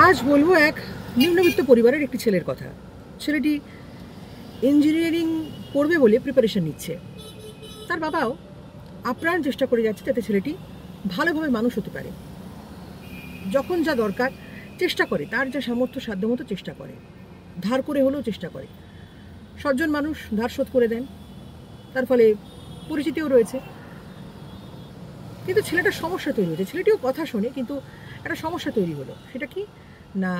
আজ বলবো এক নিম্নবিত্ত পরিবারের একটি ছেলের কথা। ছেলেটি ইঞ্জিনিয়ারিং পড়বে বলে প্রিপারেশন নিচ্ছে। তার বাবাও আপ্রাণ চেষ্টা করে যাচ্ছে যাতে ছেলেটি ভালোভাবে মানুষ হতে পারে। যখন যা দরকার চেষ্টা করে, তার যা সামর্থ্য সাধ্যমতো চেষ্টা করে, ধার করে হলেও চেষ্টা করে। সজ্জন মানুষ, ধার শোধ করে দেন, তার ফলে পরিচিতিও রয়েছে। কিন্তু ছেলেটার সমস্যা তৈরি হয়েছে। ছেলেটিও কথা শোনে, কিন্তু একটা সমস্যা তৈরি হলো। সেটা কি না,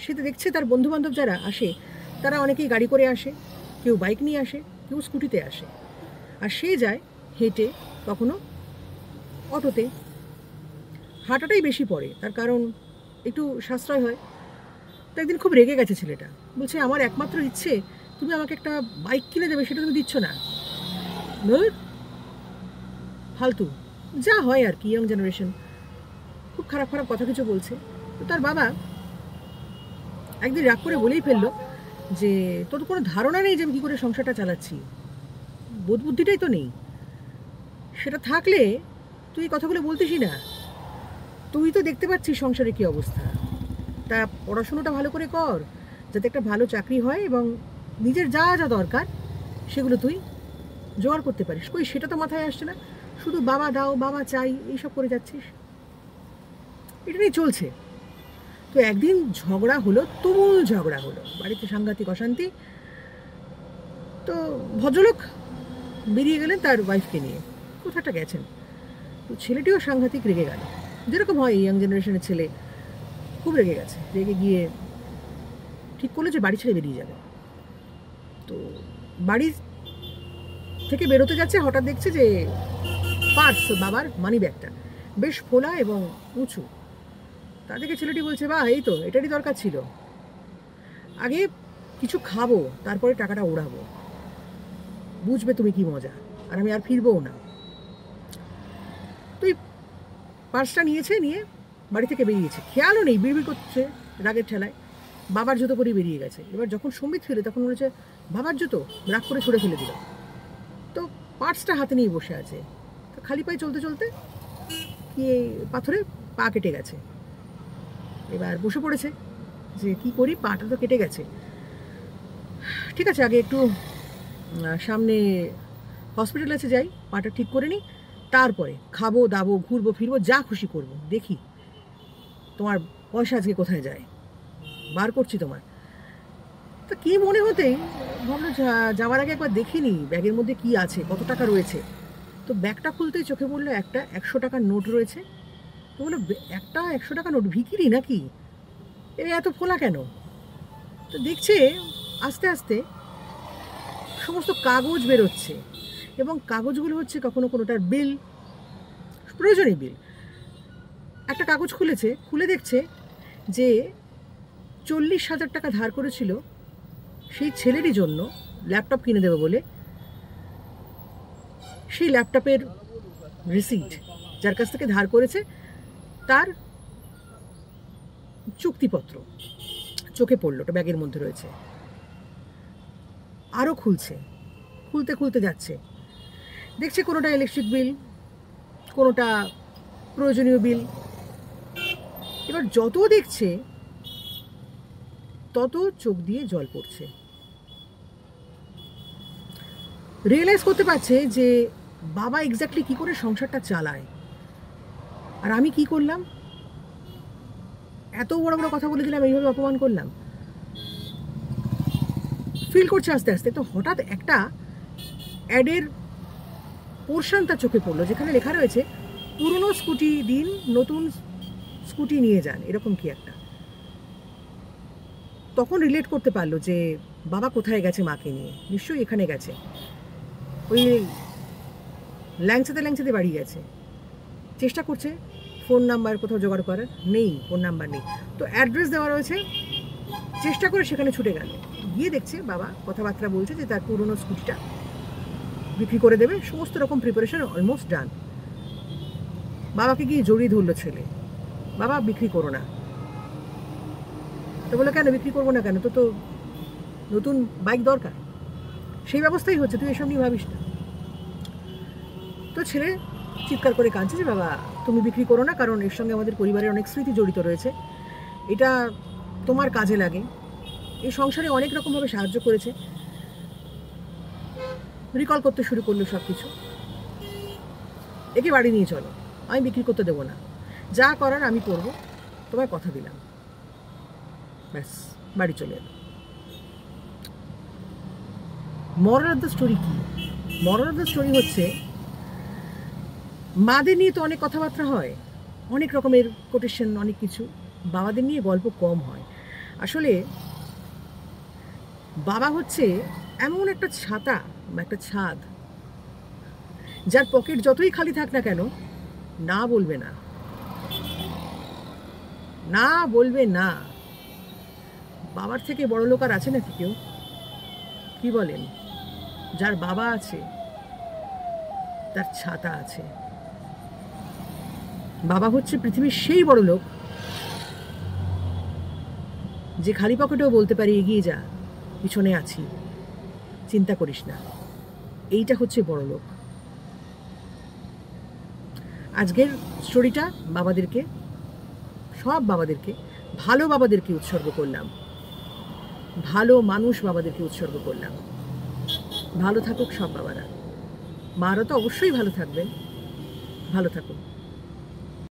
সে তো দেখছে তার বন্ধুবান্ধব যারা আসে তারা অনেকেই গাড়ি করে আসে, কেউ বাইক নিয়ে আসে, কেউ স্কুটিতে আসে, আর সে যায় হেঁটে, কখনো অটোতে। হাঁটাটাই বেশি পড়ে, তার কারণ একটু সাশ্রয় হয়। তো একদিন খুব রেগে গেছে ছেলেটা, বলছে আমার একমাত্র ইচ্ছে তুমি আমাকে একটা বাইক কিনে দেবে, সেটা তুমি দিচ্ছ না। ধর ফালতু, যা হয় আর কি, ইয়ং জেনারেশন খুব খারাপ খারাপ কথা কিছু বলছে। তো তার বাবা একদিন রাগ করে বলেই ফেললো যে তোর কোনো ধারণা নেই যে আমি কী করে সংসারটা চালাচ্ছি, বোধ বুদ্ধিটাই তো নেই। সেটা থাকলে তুই কথাগুলো বলতিসই না। তুই তো দেখতে পাচ্ছিস সংসারে কী অবস্থা। তা পড়াশুনোটা ভালো করে কর, যাতে একটা ভালো চাকরি হয় এবং নিজের যা যা দরকার সেগুলো তুই জোগাড় করতে পারিস। কই সেটা তো মাথায় আসছে না, শুধু বাবা দাও, বাবা চাই, এইসব করে যাচ্ছিস। এটা নিয়ে চলছে। তো একদিন ঝগড়া হলো, তুমুল ঝগড়া হলো, বাড়িতে সাংঘাতিক অশান্তি। তো ভদ্রলোক বেরিয়ে গেলেন তার ওয়াইফকে নিয়ে, কোথাটা গেছেন। তো ছেলেটিও সাংঘাতিক রেগে গেল, যেরকম হয় ইয়াং জেনারেশনের ছেলে, খুব রেগে গেছে। রেগে গিয়ে ঠিক করলো যে বাড়ি ছেড়ে বেরিয়ে যাবে। তো বাড়ি থেকে বেরোতে যাচ্ছে, হঠাৎ দেখছে যে পার্স, বাবার মানি ব্যাগটা বেশ ফোলা এবং উঁচু। তাদেরকে ছেলেটি বলছে, বাহ, এই তো এটারই দরকার ছিল, আগে কিছু খাবো তারপরে টাকাটা ওড়াবো, বুঝবে তুমি কি মজা, আর আমি আর ফিরবও না। তুই পার্সটা নিয়েছে, নিয়ে বাড়ি থেকে বেরিয়েছে, খেয়ালও নেই, বিড়বিড় করছে রাগের ঠেলায়, বাবার জুতো করেই বেরিয়ে গেছে। এবার যখন সম্বিত ফেলে তখন বলেছে বাবার জুতো, রাগ করে ছুঁড়ে ফেলে দিল। তো পার্সটা হাতে নিয়ে বসে আছে, তো খালি পায়ে চলতে চলতে কি পাথরে পা কেটে গেছে। এবার বসে পড়েছে যে কি করি, পাটা তো কেটে গেছে, ঠিক আছে আগে একটু সামনে হসপিটাল আছে যাই, পাটা ঠিক করে নিই, তারপরে খাবো দাবো, ঘুরবো ফিরবো, যা খুশি করব, দেখি তোমার পয়সা আজকে কোথায় যায়, বার করছি তোমার। তা কী মনে হতেই ভাবলো যাওয়ার আগে একবার দেখিনি ব্যাগের মধ্যে কি আছে, কত টাকা রয়েছে। তো ব্যাগটা খুলতেই চোখে পড়লো একটা 100 টাকার নোট রয়েছে। তো বললো একটা 100 টাকা নোট, ভিখিরি নাকি, এত ফোলা কেন? তো দেখছে আস্তে আস্তে সমস্ত কাগজ বেরোচ্ছে, এবং কাগজগুলো হচ্ছে কখনো কোনোটার বিল, প্রয়োজনীয় বিল। একটা কাগজ খুলেছে, খুলে দেখছে যে 40,000 টাকা ধার করেছিল সেই ছেলেরই জন্য ল্যাপটপ কিনে দেবে বলে, সেই ল্যাপটপের রিসিট, যার কাছ থেকে ধার করেছে তার চুক্তিপত্র চোখে পড়লো, ওটা ব্যাগের মধ্যে রয়েছে। আরও খুলছে, খুলতে খুলতে যাচ্ছে, দেখছে কোনোটা ইলেকট্রিক বিল, কোনোটা প্রয়োজনীয় বিল। এবার যত দেখছে তত চোখ দিয়ে জল পড়ছে। রিয়েলাইজ করতে পারছে যে বাবা এক্স্যাক্টলি কী করে সংসারটা চালায়, আর আমি কি করলাম, এত বড় বড় কথা বলে দিলাম, এইভাবে অপমান করলাম। ফিল করছে আস্তে আস্তে। তো হঠাৎ একটা অ্যাডের পোর্শন তার চোখে পড়লো, যেখানে লেখা রয়েছে পুরনো স্কুটি দিন, নতুন স্কুটি নিয়ে যান, এরকম কি একটা। তখন রিলেট করতে পারলো যে বাবা কোথায় গেছে মাকে নিয়ে, নিশ্চয়ই এখানে গেছে, ওই ল্যাংচাতে ল্যাংচাতে বাড়ি গেছে। চেষ্টা করছে ফোন নাম্বার কোথাও জোগাড় করার, নেই, ফোন নাম্বার নেই। তো অ্যাড্রেস দেওয়া রয়েছে, চেষ্টা করে সেখানে ছুটে গেল, গিয়ে দেখছে বাবা কথাবার্তা বলছে যে তার পুরনো স্কুটিটা বিক্রি করে দেবে, সমস্ত রকম প্রিপারেশন অলমোস্ট ডান। বাবাকে গিয়ে জড়িয়ে ধরলো ছেলে, বাবা বিক্রি করো না। তো বলে কেন বিক্রি করবো না কেন, তো তো নতুন বাইক দরকার, সেই ব্যবস্থাই হচ্ছে, তুই এসব নিয়ে ভাবিস না। তো ছেলে চিৎকার করে কাঁদছে যে বাবা তুমি বিক্রি করো না, কারণ এর সঙ্গে আমাদের পরিবারের অনেক স্মৃতি জড়িত রয়েছে, এটা তোমার কাজে লাগে, এই সংসারে অনেক রকমভাবে সাহায্য করেছে। রিকল করতে শুরু করলো সব কিছু। একে বাড়ি নিয়ে চলো, আমি বিক্রি করতে দেবো না, যা করার আমি করবো, তোমায় কথা দিলাম। ব্যাস, বাড়ি চলে এলো। মরাল অফ দ্য স্টোরি কি? মরাল অফ দ্য স্টোরি হচ্ছে, মাদের নিয়ে তো অনেক কথাবার্তা হয়, অনেক রকমের কোটেশন, অনেক কিছু। বাবাদের নিয়ে গল্প কম হয়। আসলে বাবা হচ্ছে এমন একটা ছাতা বা একটা ছাদ, যার পকেট যতই খালি থাক না কেন, না বলবে না, না বলবে না। বাবার থেকে বড় লোক আর আছে নাকি কেউ? কি বলেন? যার বাবা আছে তার ছাতা আছে। বাবা হচ্ছে পৃথিবীর সেই বড় লোক যে খালি পকেটেও বলতে পারি, এগিয়ে যা, পিছনে আছি, চিন্তা করিস না। এইটা হচ্ছে বড় লোক। আজকের স্টোরিটা বাবাদেরকে, সব বাবাদেরকে, ভালো বাবাদেরকে উৎসর্গ করলাম, ভালো মানুষ বাবাদেরকে উৎসর্গ করলাম। ভালো থাকুক সব বাবারা। মারা তো অবশ্যই ভালো থাকবেন। ভালো থাকুন।